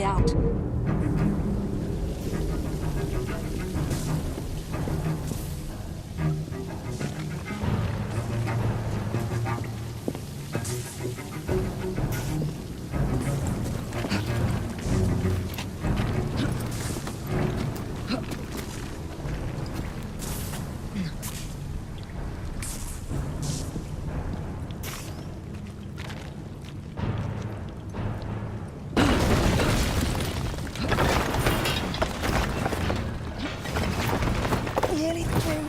out. Nearly through.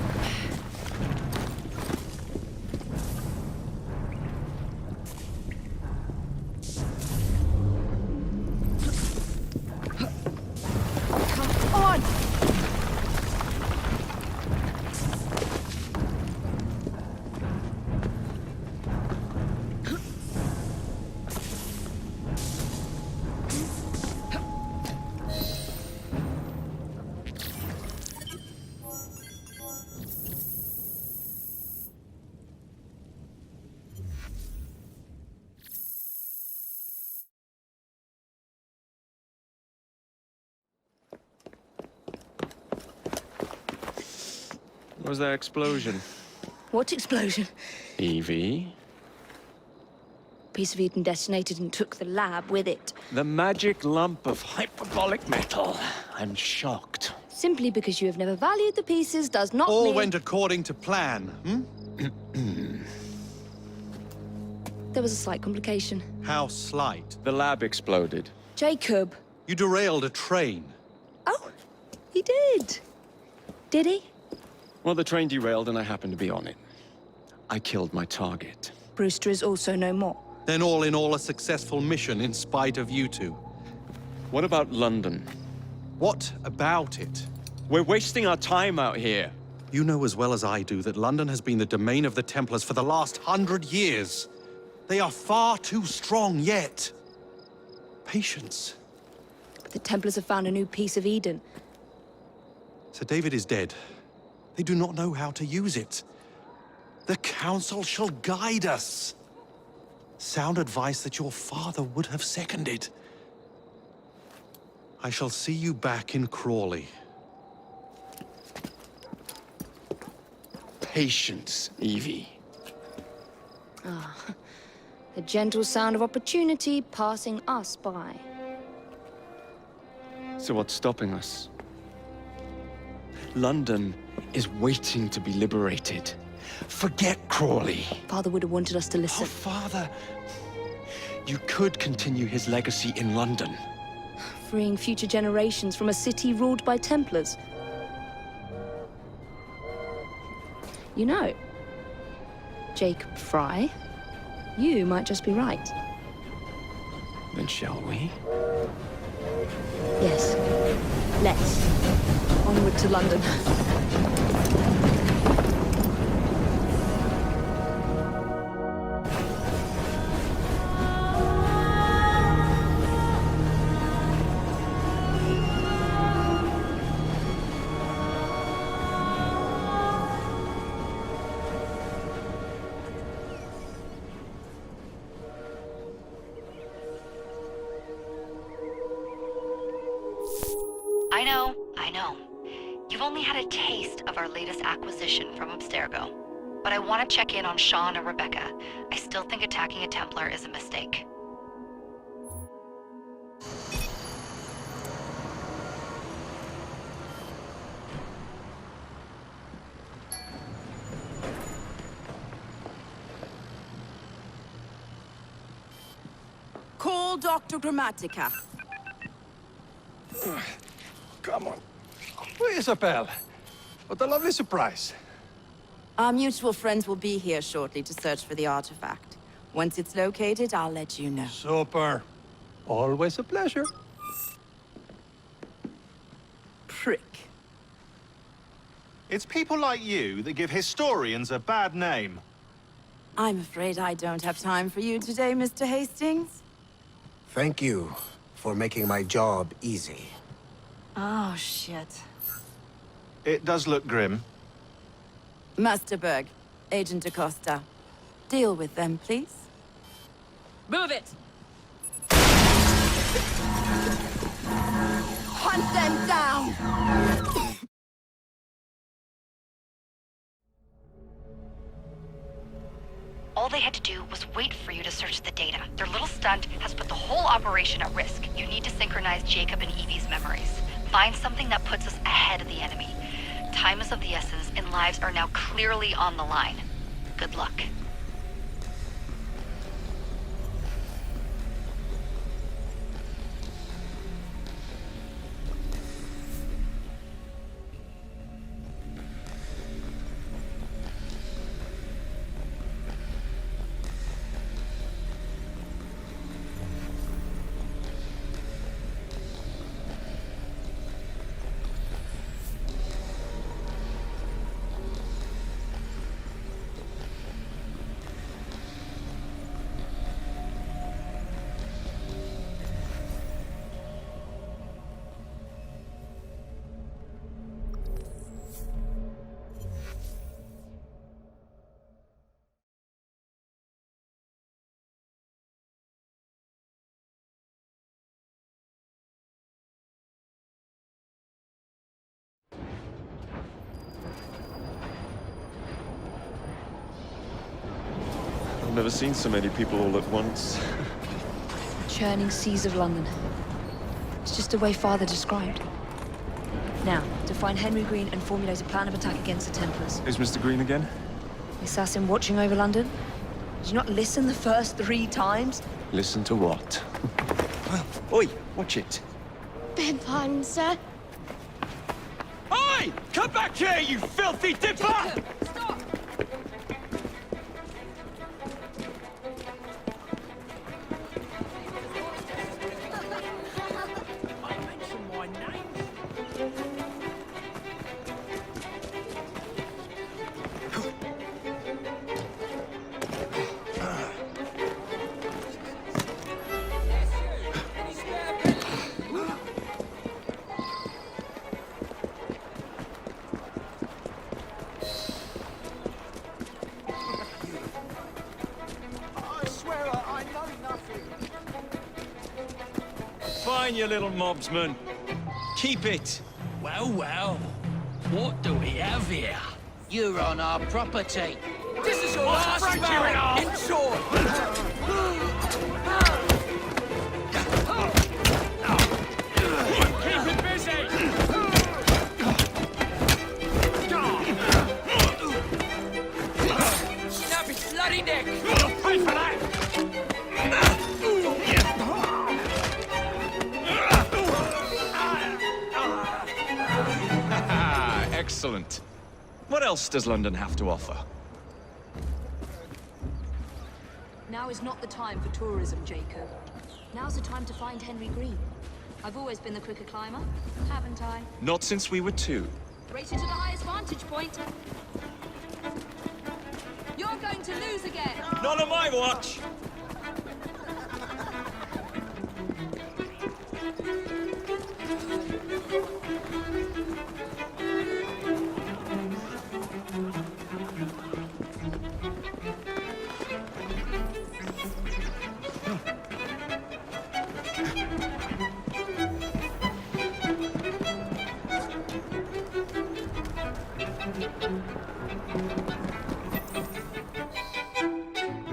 Come on! What was that explosion? What explosion? Evie? Piece of Eden detonated and took the lab with it. The magic lump of hyperbolic metal. I'm shocked. Simply because you have never valued the pieces does not All mean... went according to plan, There was a slight complication. How slight. The lab exploded. Jacob. You derailed a train. Oh, he did. Did he? Well, the train derailed and I happened to be on it. I killed my target. Brewster is also no more. Then all in all a successful mission in spite of you two. What about London? What about it? We're wasting our time out here. You know as well as I do that London has been the domain of the Templars for the last 100 years. They are far too strong yet. Patience. But the Templars have found a new piece of Eden. Sir David is dead. They do not know how to use it. The Council shall guide us. Sound advice that your father would have seconded. I shall see you back in Crawley. Patience, Evie. The gentle sound of opportunity passing us by. So what's stopping us? London is waiting to be liberated. Forget Crawley. Father would have wanted us to Oh, listen. Father. You could continue his legacy in London. Freeing future generations from a city ruled by Templars. You know, Jacob Fry, you might just be right. Then shall we? Yes. Let's. Onward to London. I know. You've only had a taste of our latest acquisition from Abstergo. But I want to check in on Sean and Rebecca. I still think attacking a Templar is a mistake. Call Dr. Grammatica. Come on. Isabel. What a lovely surprise. Our mutual friends will be here shortly to search for the artifact. Once it's located, I'll let you know. Super. Always a pleasure. Prick. It's people like you that give historians a bad name. I'm afraid I don't have time for you today, Mr. Hastings. Thank you for making my job easy. Oh, shit. It does look grim. Masterberg, Agent Acosta. Deal with them, please. Move it! Hunt them down! All they had to do was wait for you to search the data. Their little stunt has put the whole operation at risk. You need to synchronize Jacob and Evie's memories. Find something that puts us ahead of the enemy. Time is of the essence, and lives are now clearly on the line. Good luck. I've never seen so many people all at once. Churning seas of London. It's just the way Father described. Now, to find Henry Green and formulate a plan of attack against the Templars. Is Mr. Green again? The assassin watching over London? Did you not listen the first 3 times? Listen to what? Oi, watch it. Beg pardon, sir. Oi! Come back here, you filthy dipper! Stop! Fine, you little mobsman. Keep it. Well, well. What do we have here? You're on our property. This is your last round. Enjoy. Keep it busy. Snap his bloody neck. You'll pay for that. Excellent. What else does London have to offer? Now is not the time for tourism, Jacob. Now's the time to find Henry Green. I've always been the quicker climber, haven't I? Not since we were 2. Race you to the highest vantage point. You're going to lose again. Not on my watch!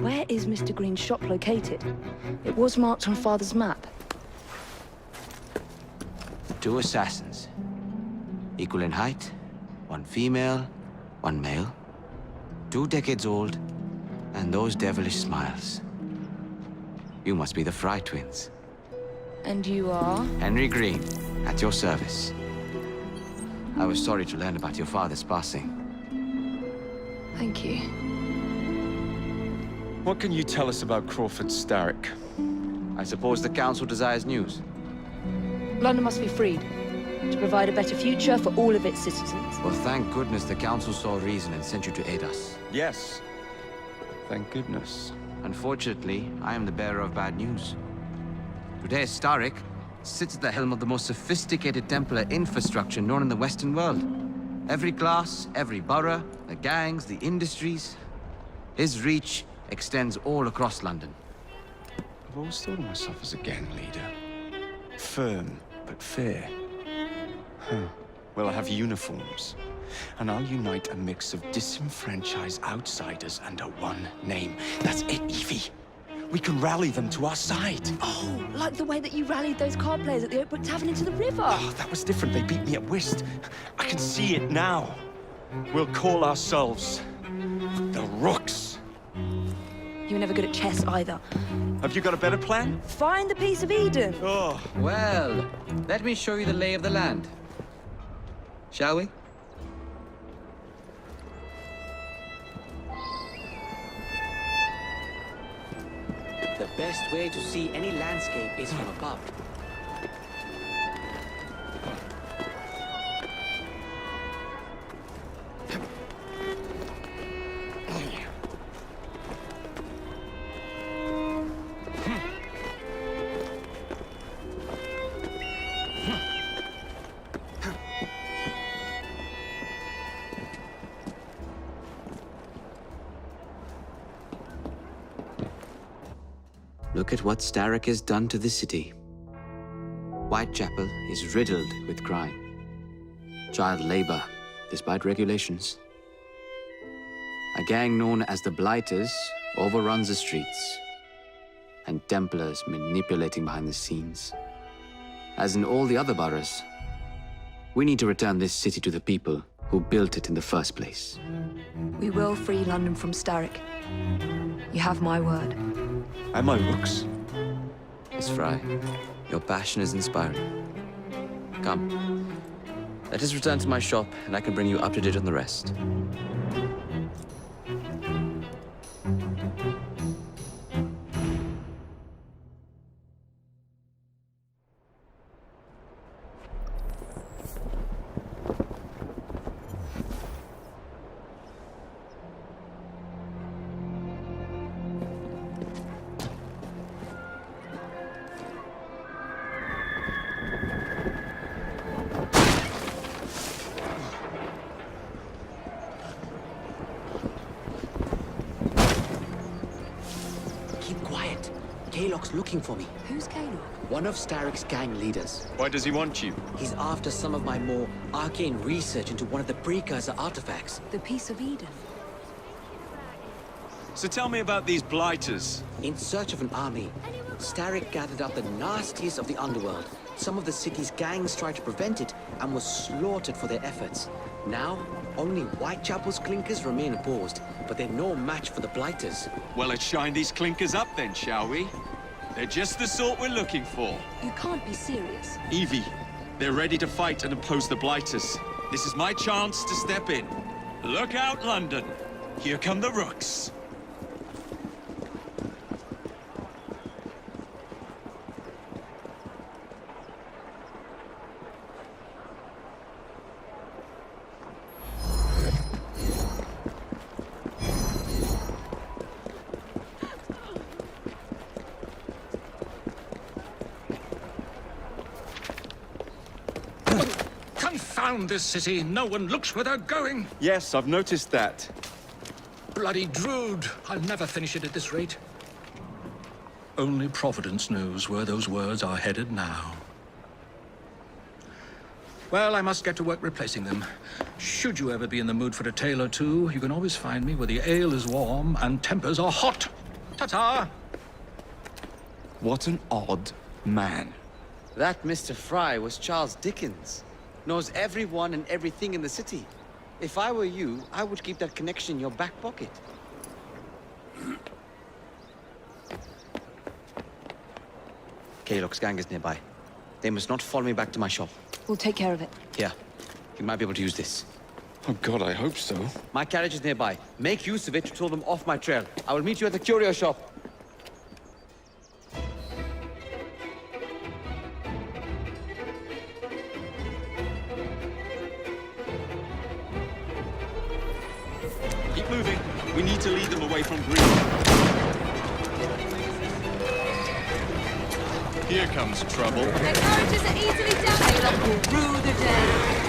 Where is Mr. Green's shop located? It was marked on Father's map. 2 assassins. Equal in height, 1 female, 1 male. 2 decades old, and those devilish smiles. You must be the Fry twins. And you are? Henry Green, at your service. I was sorry to learn about your father's passing. Thank you. What can you tell us about Crawford Starrick? I suppose the Council desires news. London must be freed, to provide a better future for all of its citizens. Well, thank goodness the Council saw reason and sent you to aid us. Yes. Thank goodness. Unfortunately, I am the bearer of bad news. Today, Starrick sits at the helm of the most sophisticated Templar infrastructure known in the Western world. Every class, every borough, the gangs, the industries. His reach extends all across London. I've always thought of myself as a gang leader. Firm, but fair. We'll have uniforms. And I'll unite a mix of disenfranchised outsiders under one name. That's it, Evie. We can rally them to our side. Oh, like the way that you rallied those card players at the Oakbrook Tavern into the river. Oh, that was different. They beat me at whist. I can see it now. We'll call ourselves the Rooks. You were never good at chess either. Have you got a better plan? Find the piece of Eden. Oh. Well, let me show you the lay of the land. Shall we? The best way to see any landscape is from above. Look at what Starrick has done to the city. Whitechapel is riddled with crime. Child labor, despite regulations. A gang known as the Blighters overruns the streets, and Templars manipulating behind the scenes. As in all the other boroughs, we need to return this city to the people who built it in the first place. We will free London from Starrick. You have my word. And my Rooks. Miss Fry, your passion is inspiring. Come, let us return to my shop, and I can bring you up to date on the rest. Kaylock's looking for me. Who's Kaylock? One of Starrick's gang leaders. Why does he want you? He's after some of my more arcane research into one of the precursor artifacts. The piece of Eden. So tell me about these Blighters. In search of an army, Starrick gathered up the nastiest of the underworld. Some of the city's gangs tried to prevent it and were slaughtered for their efforts. Now, only Whitechapel's clinkers remain opposed, but they're no match for the Blighters. Well, let's shine these clinkers up then, shall we? They're just the sort we're looking for. You can't be serious. Evie, they're ready to fight and oppose the Blighters. This is my chance to step in. Look out, London. Here come the Rooks. Confound this city. No one looks where they're going. Yes, I've noticed that. Bloody Drood. I'll never finish it at this rate. Only Providence knows where those words are headed now. Well, I must get to work replacing them. Should you ever be in the mood for a tale or two, you can always find me where the ale is warm and tempers are hot. Ta-ta! What an odd man. That Mr. Fry was Charles Dickens. Knows everyone and everything in the city. If I were you, I would keep that connection in your back pocket. Kaylock's gang is nearby. They must not follow me back to my shop. We'll take care of it. Here, you might be able to use this. Oh God, I hope so. My carriage is nearby. Make use of it to throw them off my trail. I will meet you at the curio shop. Keep moving. We need to lead them away from Green. Here comes trouble. Their carriages are easily damaged. Kaylock will rue the day.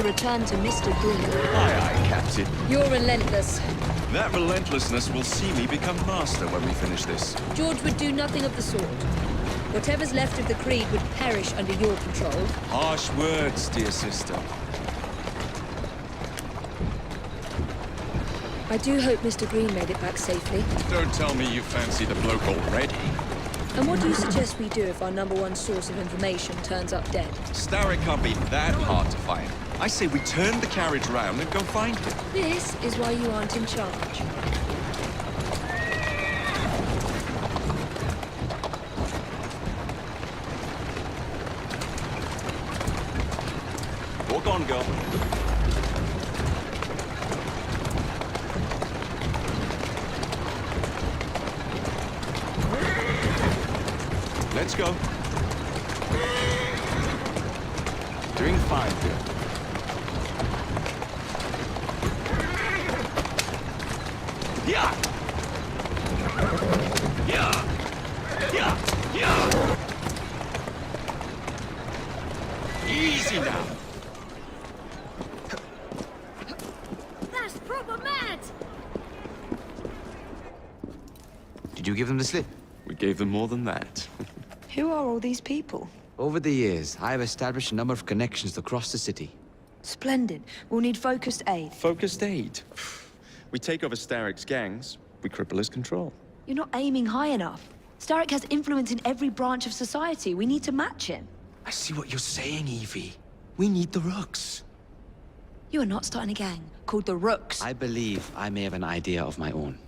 return to Mr. Green. Aye, aye, Captain. You're relentless. That relentlessness will see me become master when we finish this. George would do nothing of the sort. Whatever's left of the Creed would perish under your control. Harsh words, dear sister. I do hope Mr. Green made it back safely. Don't tell me you fancy the bloke already. And what do you suggest we do if our #1 source of information turns up dead? Starrick can't be that hard to find. I say we turn the carriage round and go find him. This is why you aren't in charge. Walk on, girl. Let's go. Doing fine, girl. Yeah! Yeah! Yeah! Yeah! Easy now. That's proper mad! Did you give them the slip? We gave them more than that. Who are all these people? Over the years, I have established a number of connections across the city. Splendid. We'll need focused aid. Focused aid. We take over Starrick's gangs, we cripple his control. You're not aiming high enough. Starrick has influence in every branch of society. We need to match him. I see what you're saying, Evie. We need the Rooks. You are not starting a gang called the Rooks. I believe I may have an idea of my own.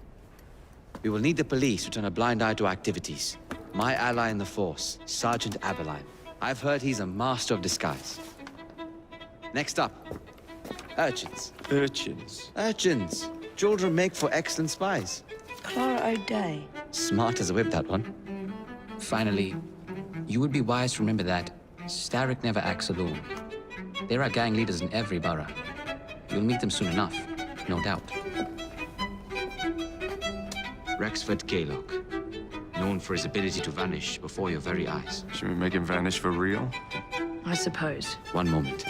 We will need the police to turn a blind eye to activities. My ally in the force, Sergeant Aberline. I've heard he's a master of disguise. Next up, urchins. Urchins? Urchins. Children make for excellent spies. Clara O'Day. Smart as a whip, that one. Finally, you would be wise to remember that Starrick never acts alone. There are gang leaders in every borough. You'll meet them soon enough, no doubt. Rexford Gaylock, known for his ability to vanish before your very eyes. Should we make him vanish for real? I suppose. One moment.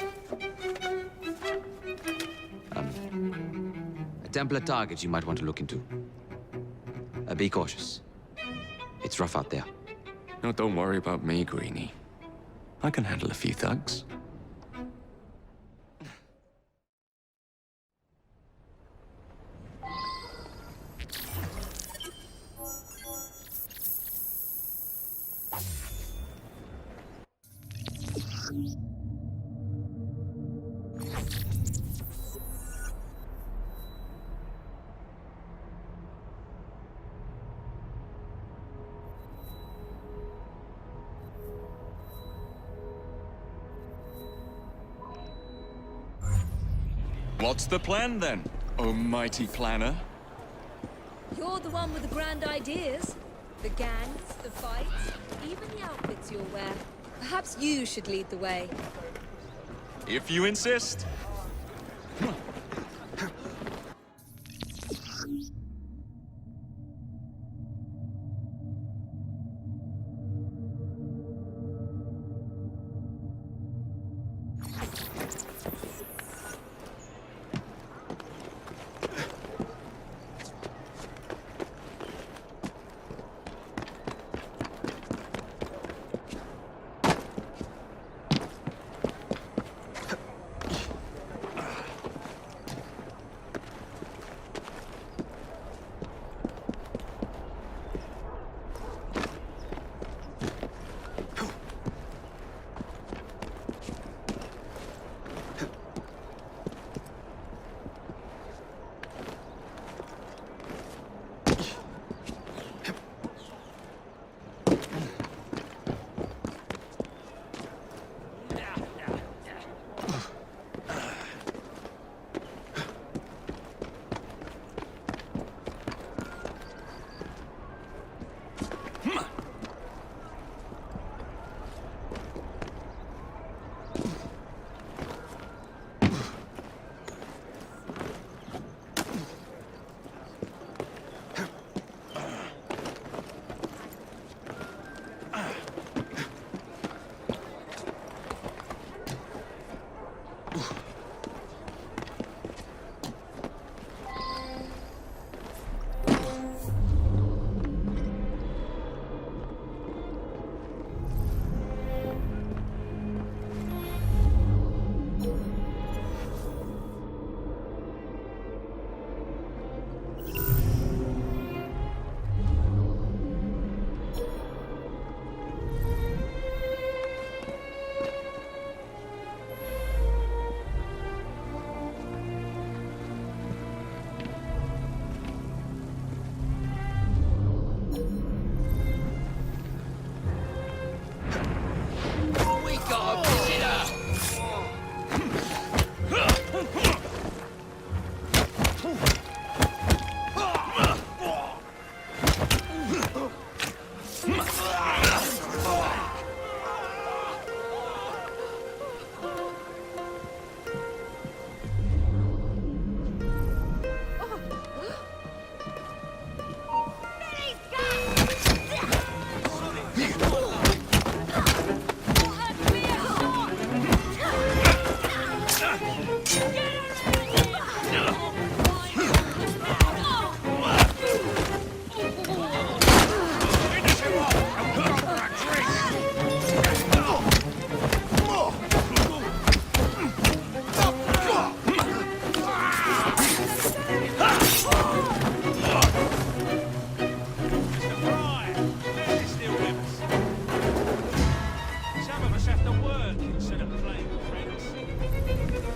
A Templar target you might want to look into. Be cautious. It's rough out there. No, don't worry about me, Greenie. I can handle a few thugs. What's the plan, then, oh mighty planner? You're the one with the grand ideas. The gangs, the fights, even the outfits you'll wear. Perhaps you should lead the way. If you insist.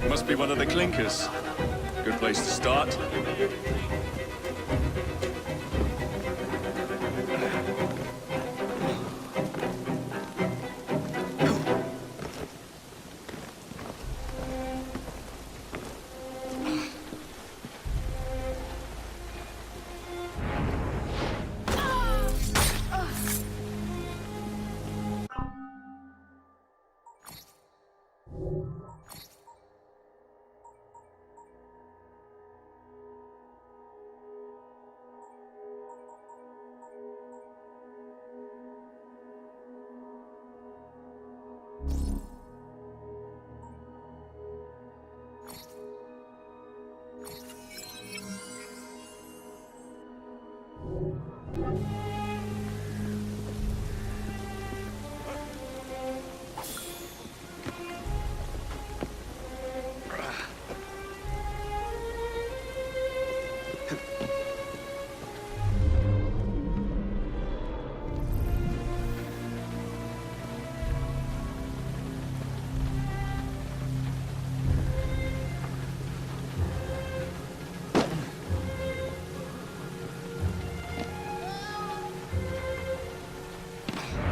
Must be one of the clinkers. Good place to start.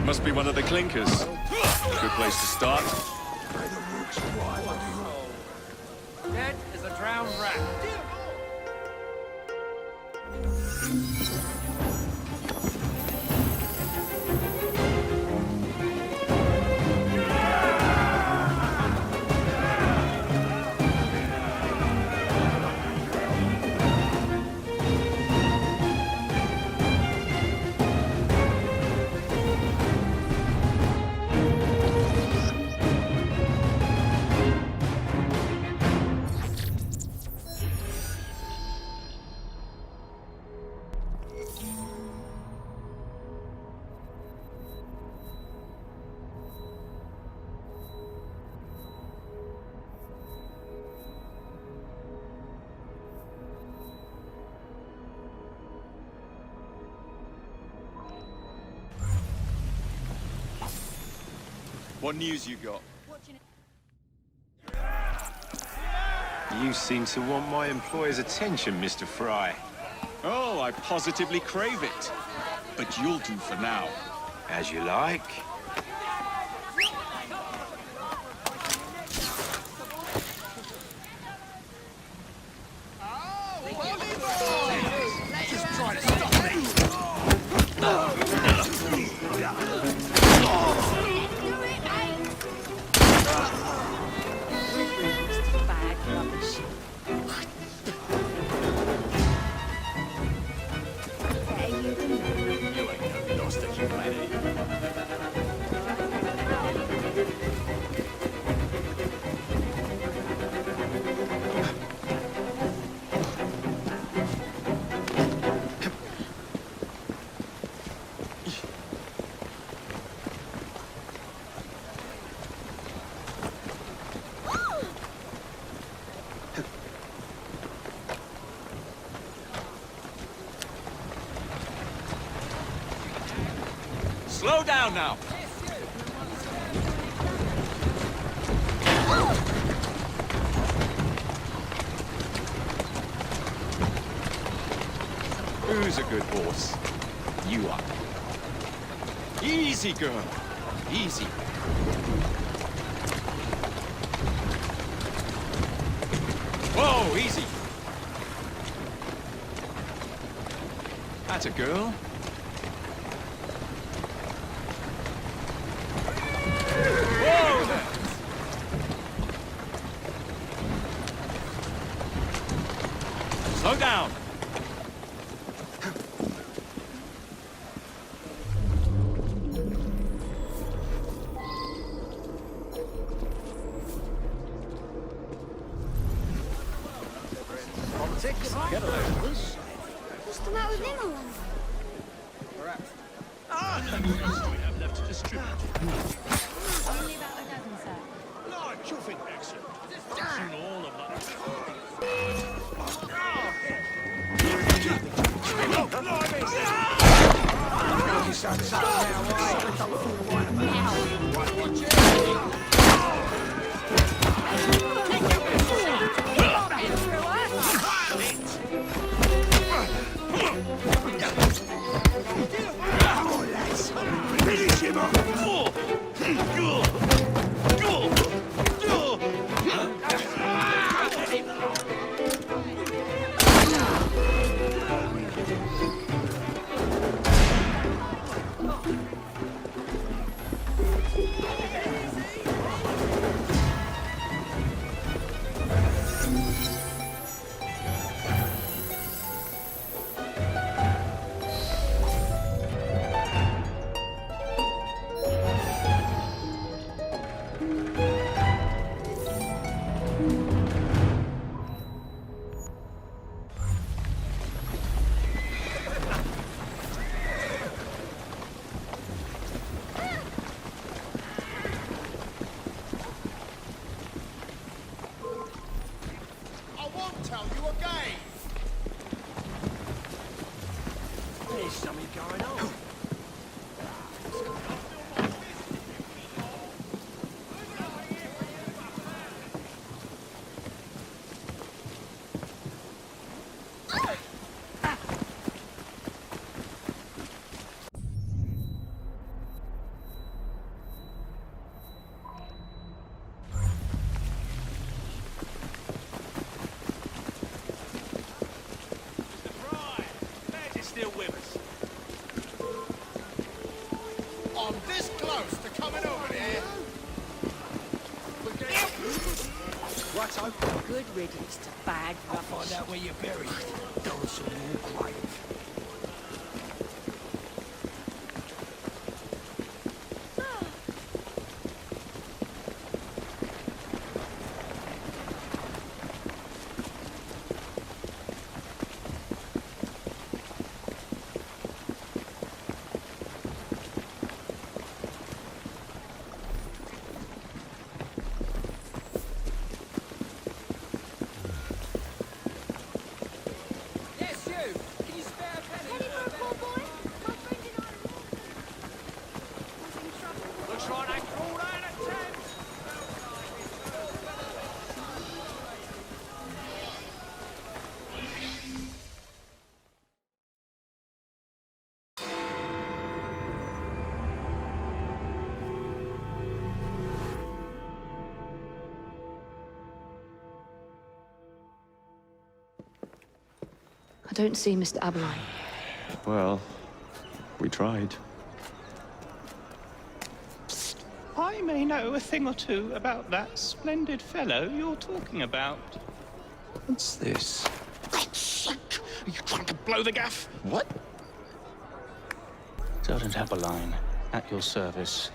Must be one of the clinkers. Good place to start. Dead as a drowned rat. What news you got? You seem to want my employer's attention, Mr. Fry. Oh, I positively crave it. But you'll do for now. As you like. Just try to stop me. Slow down now. Who's a good horse? You are. Easy, girl. Easy. Whoa, easy. That's a girl. What else do we have left to distribute? Only about a dozen, sir. No, chuffing, excellent. Dashing all of Good riddance to bad rubbish. I'll find out where you're buried. Don't so more grave. I don't see Mr. Aberline. Well, we tried. I may know a thing or two about that splendid fellow you're talking about. What's this? God's sake! Are you trying to blow the gaff? What? Sergeant Aberline, at your service.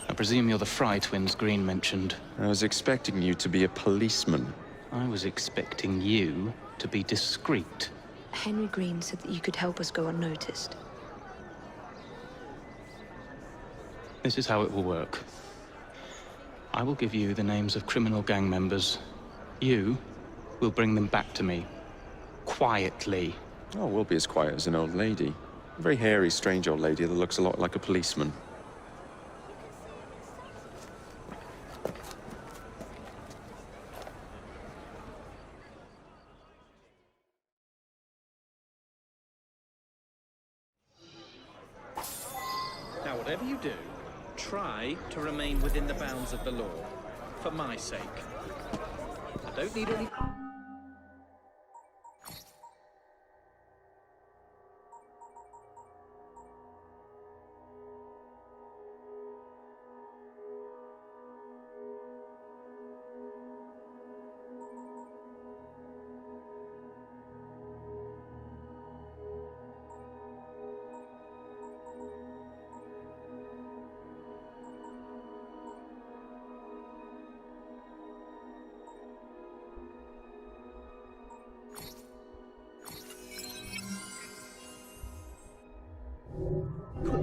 I presume you're the Fry twins Green mentioned. I was expecting you to be a policeman. I was expecting you to be discreet. Henry Green said that you could help us go unnoticed. This is how it will work. I will give you the names of criminal gang members. You will bring them back to me. Quietly. Oh, we'll be as quiet as an old lady. A very hairy, strange old lady that looks a lot like a policeman. Now, whatever you do, try to remain within the bounds of the law. For my sake. I don't need any...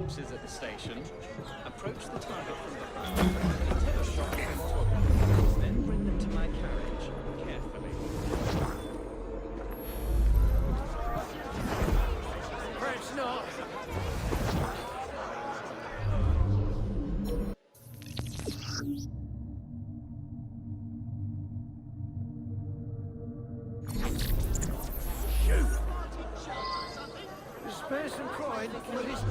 corpses at the station. Approach the target from behind. Take a shot at them all. Then bring them to my carriage, carefully. Perhaps not. Spare some crying, but it's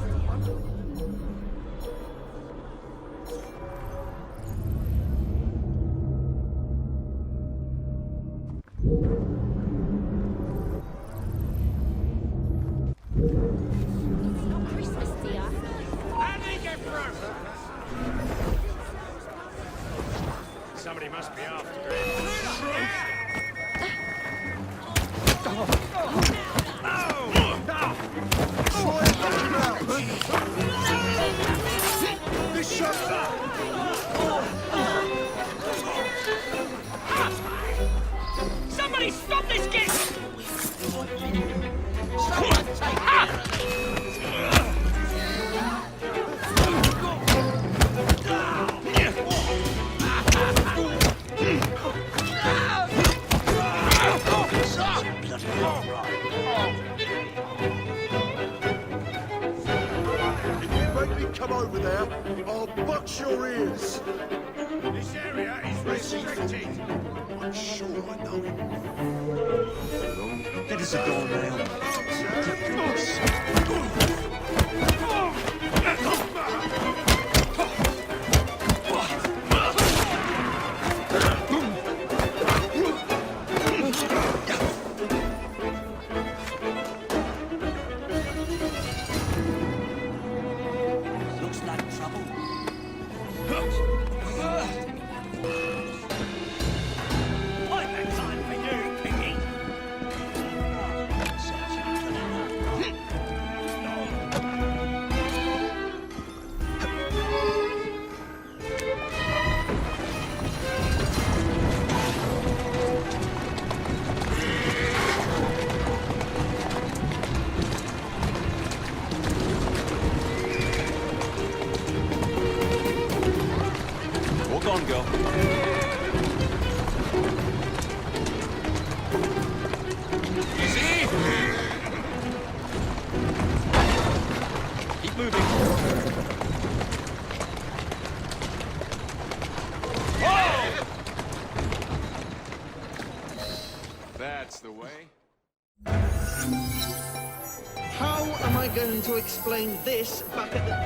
not Christmas, dear. How did he get through? Somebody must be after him. Somebody stop this kid! Someone take care of Come over there, I'll box your ears. This area is restricted. I'm sure I know him. Get us a door nail. Looks like trouble. I've had time for you, Piggy. Walk on, girl. Easy! Keep moving. Whoa! That's the way. How am I going to explain this back at the...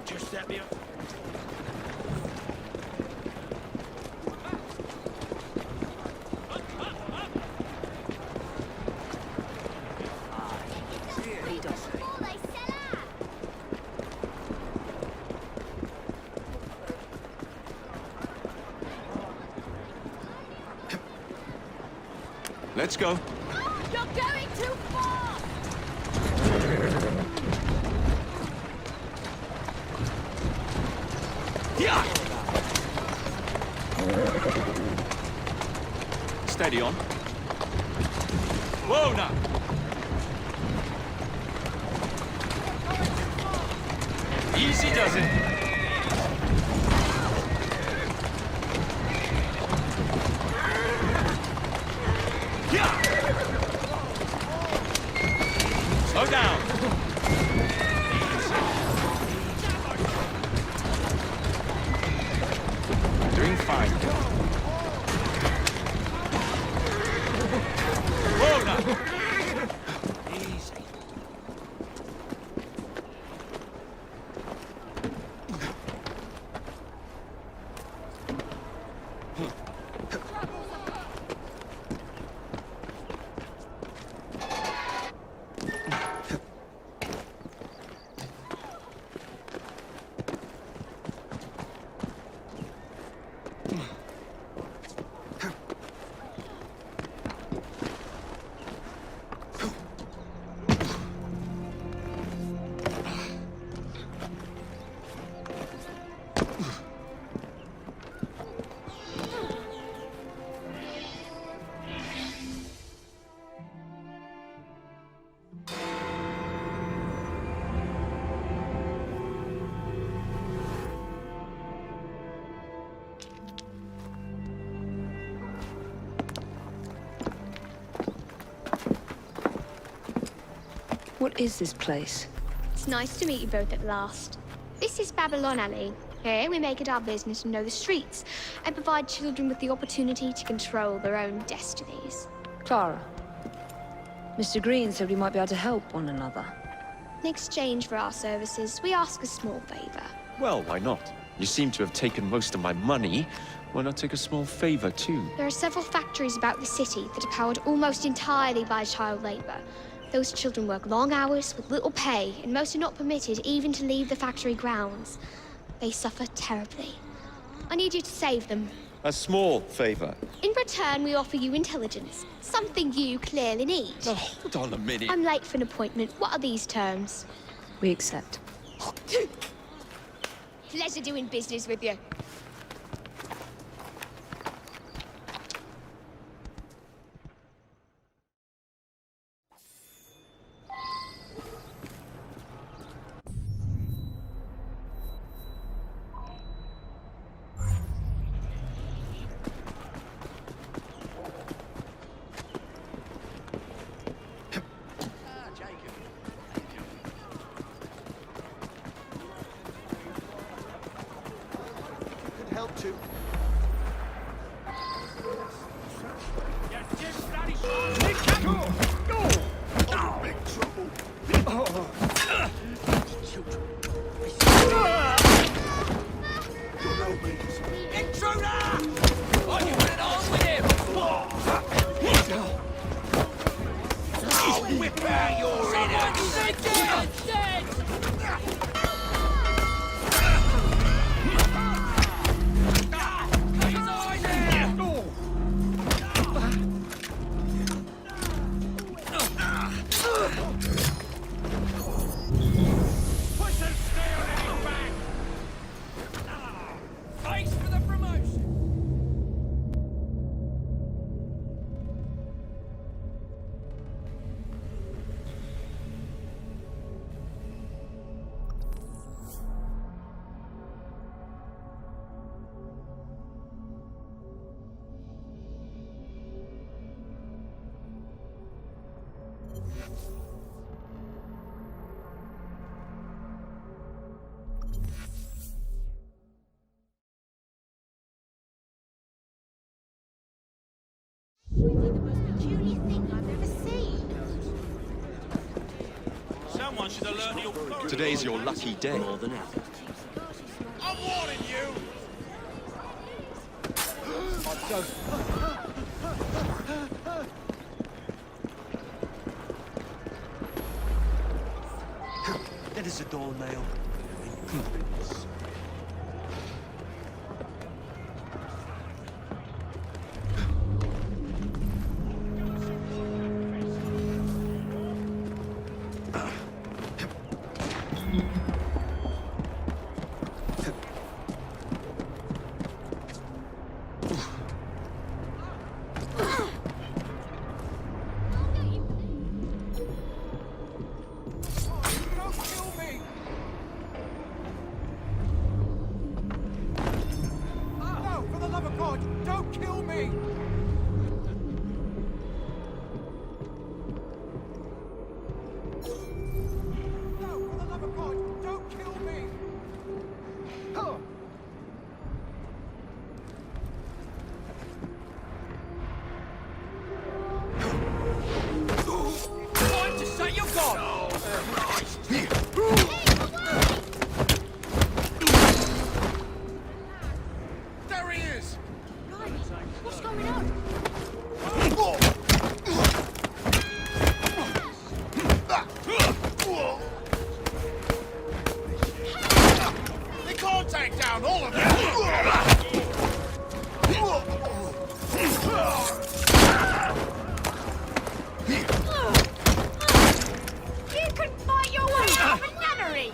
Just that bit. Let's go. You're going too far! Steady on. Whoa, now. Easy does it. Slow down. Doing fine. Whoa, now. Easy. What is this place? It's nice to meet you both at last. This is Babylon Alley. Here we make it our business to know the streets and provide children with the opportunity to control their own destinies. Clara. Mr. Green said we might be able to help one another. In exchange for our services, we ask a small favor. Well, why not? You seem to have taken most of my money. Why not take a small favor, too? There are several factories about the city that are powered almost entirely by child labor. Those children work long hours with little pay, and most are not permitted even to leave the factory grounds. They suffer terribly. I need you to save them. A small favor. In return, we offer you intelligence, something you clearly need. Oh, hold on a minute. I'm late for an appointment. What are these terms? We accept. Pleasure doing business with you. Help to. Whip out your innards! Someone should alert the authorities. Today's your lucky day. More than ever. I'm warning you! That is a dull nail. There he is! What's going on? They can't take down all of them! You can fight your way out of a nunnery!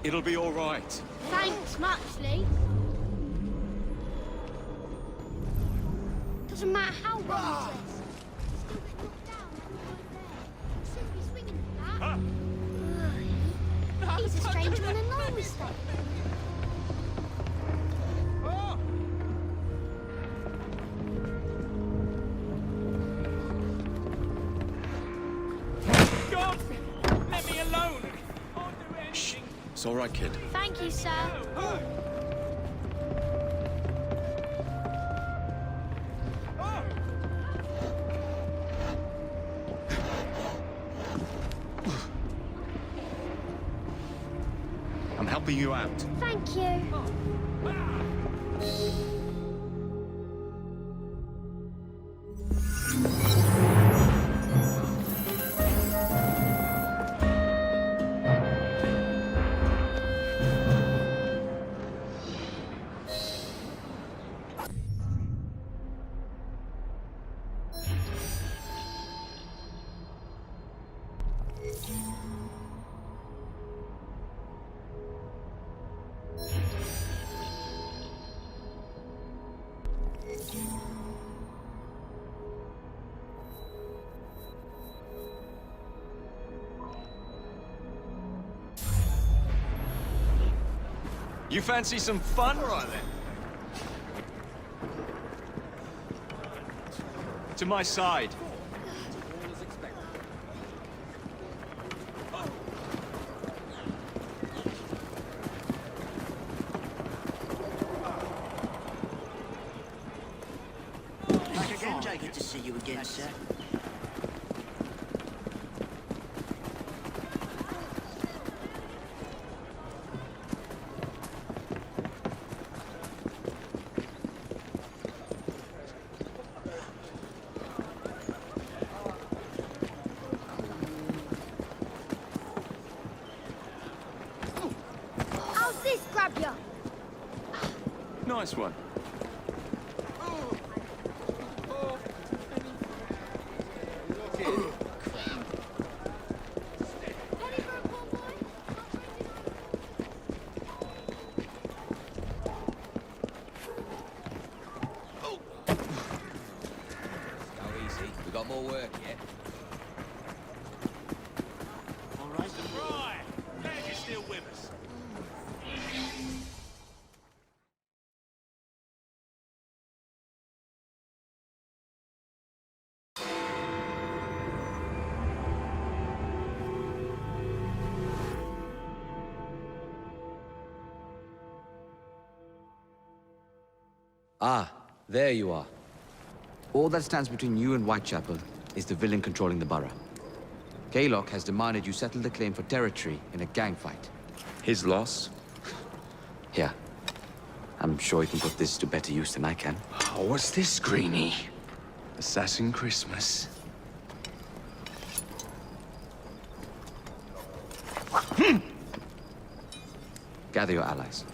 It'll be all right. Thanks much, Lee. Doesn't matter how well you dress. Still get knocked down when you're there. You shouldn't be swinging for that. He's a stranger and a no mistake. God! Let me alone! Shh. It's all right, kid. Thank you, sir. I'm helping you out. Thank you. You fancy some fun? All right, then. To my side. Back again, Jacob. Good to see you again, sir. How's this grab you? Nice one. We got more work yet. All right. Right. Glad you're still with us. Ah, there you are. All that stands between you and Whitechapel is the villain controlling the borough. Kaylock has demanded you settle the claim for territory in a gang fight. His loss? Here. I'm sure you can put this to better use than I can. Oh, what's this, Greenie? Assassin Christmas. Gather your allies.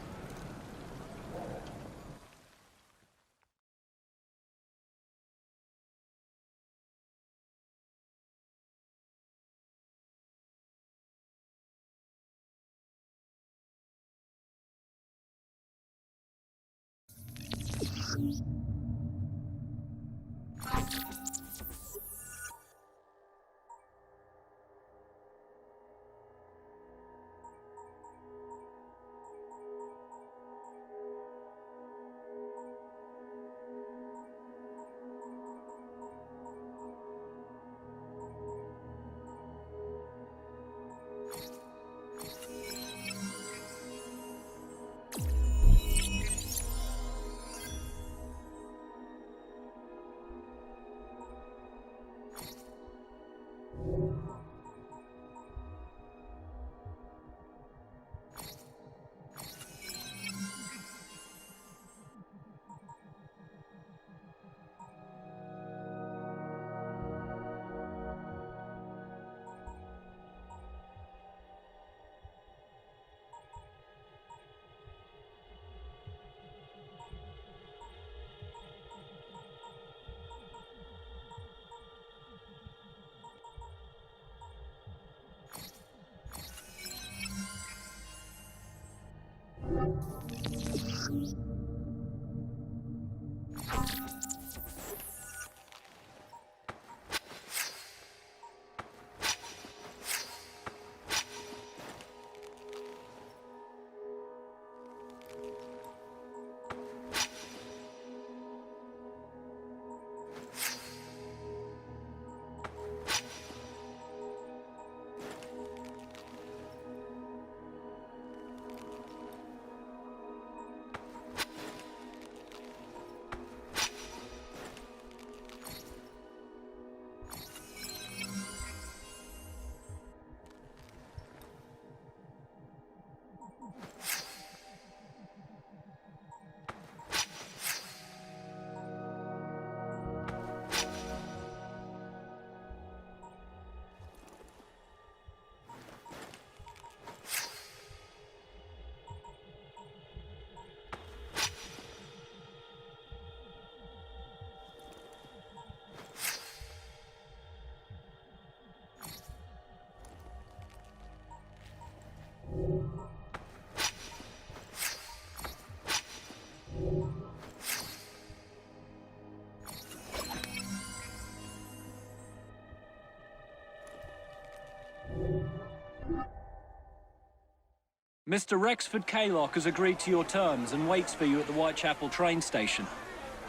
Mr. Rexford Kaylock has agreed to your terms and waits for you at the Whitechapel train station.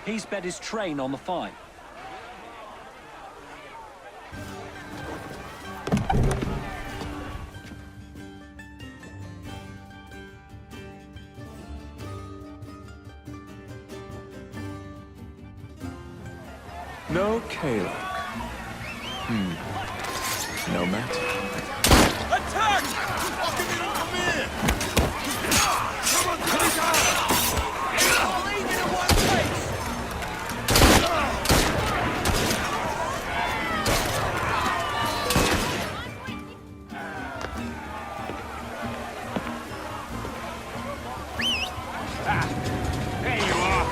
He's bet his train on the fight. No Kaylock. No matter. Attack! Fucking me, come here! Come on, take out! I'll leave it in one place! There you are.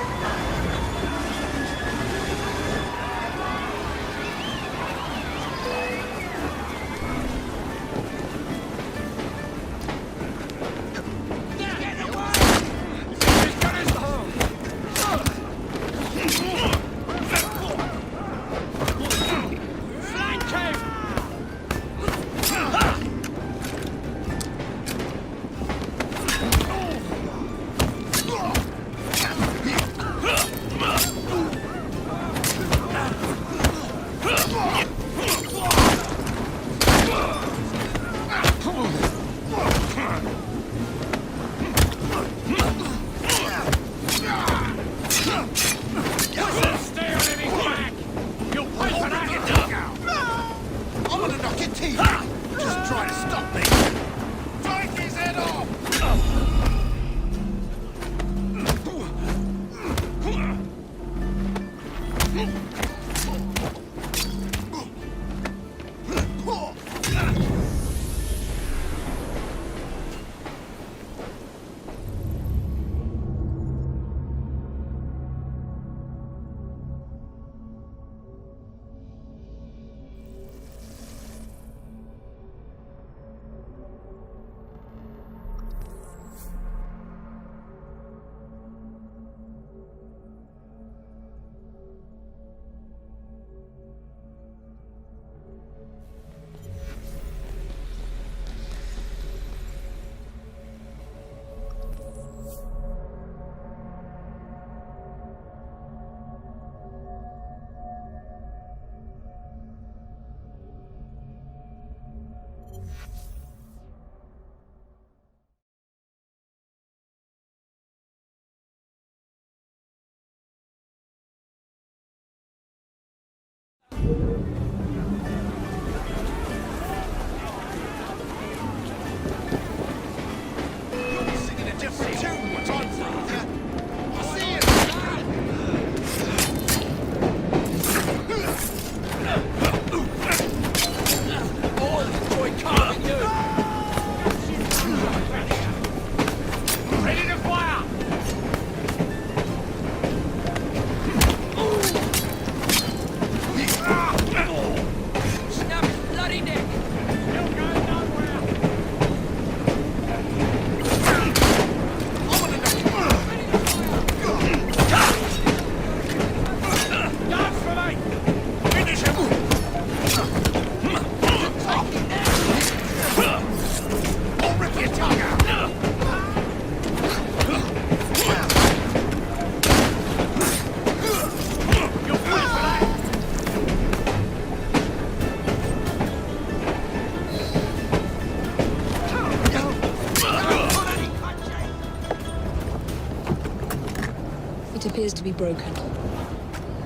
It appears to be broken.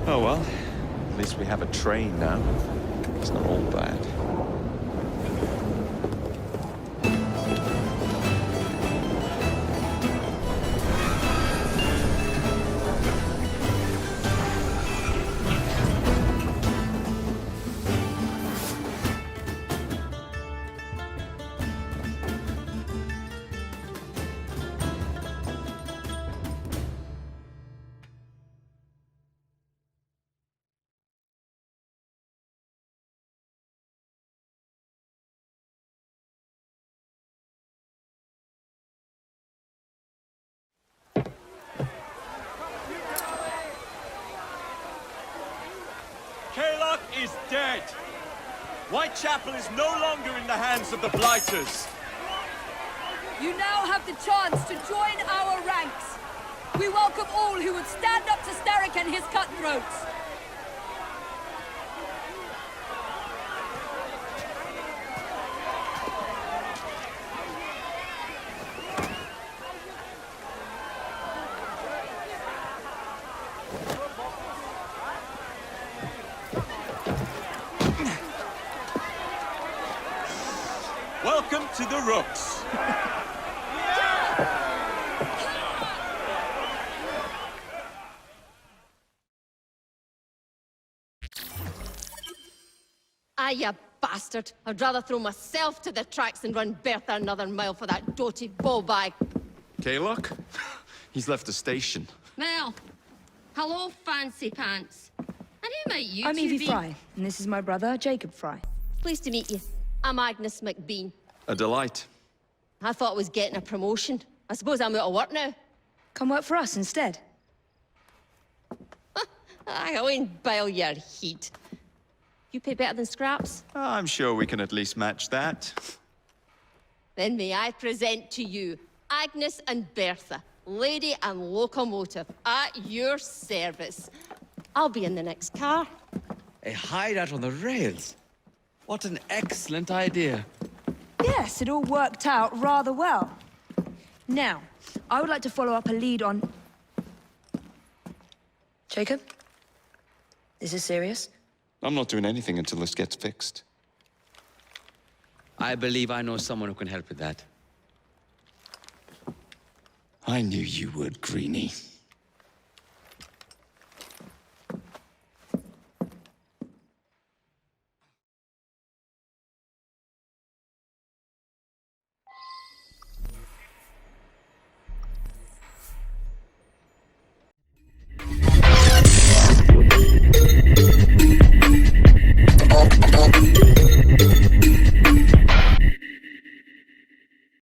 Oh well, at least we have a train now. It's not all bad. Kaylock is dead. Whitechapel is no longer in the hands of the Blighters. You now have the chance to join our ranks. We welcome all who would stand up to Starrick and his cutthroats. Welcome to the Rooks. Ah, you bastard. I'd rather throw myself to the tracks than run Bertha another mile for that doted ball bag. Kaylock? He's left the station. Mel. Hello, fancy pants. And who might you I'm two Evie be? Fry, and this is my brother, Jacob Fry. Pleased to meet you. I'm Agnes McBean. A delight. I thought I was getting a promotion. I suppose I'm out of work now. Come work for us instead. I won't bile your heat. You pay better than scraps? I'm sure we can at least match that. Then may I present to you Agnes and Bertha, lady and locomotive, at your service. I'll be in the next car. A hideout on the rails. What an excellent idea. Yes, it all worked out rather well. Now, I would like to follow up a lead on... Jacob? Is this serious? I'm not doing anything until this gets fixed. I believe I know someone who can help with that. I knew you would, Greenie.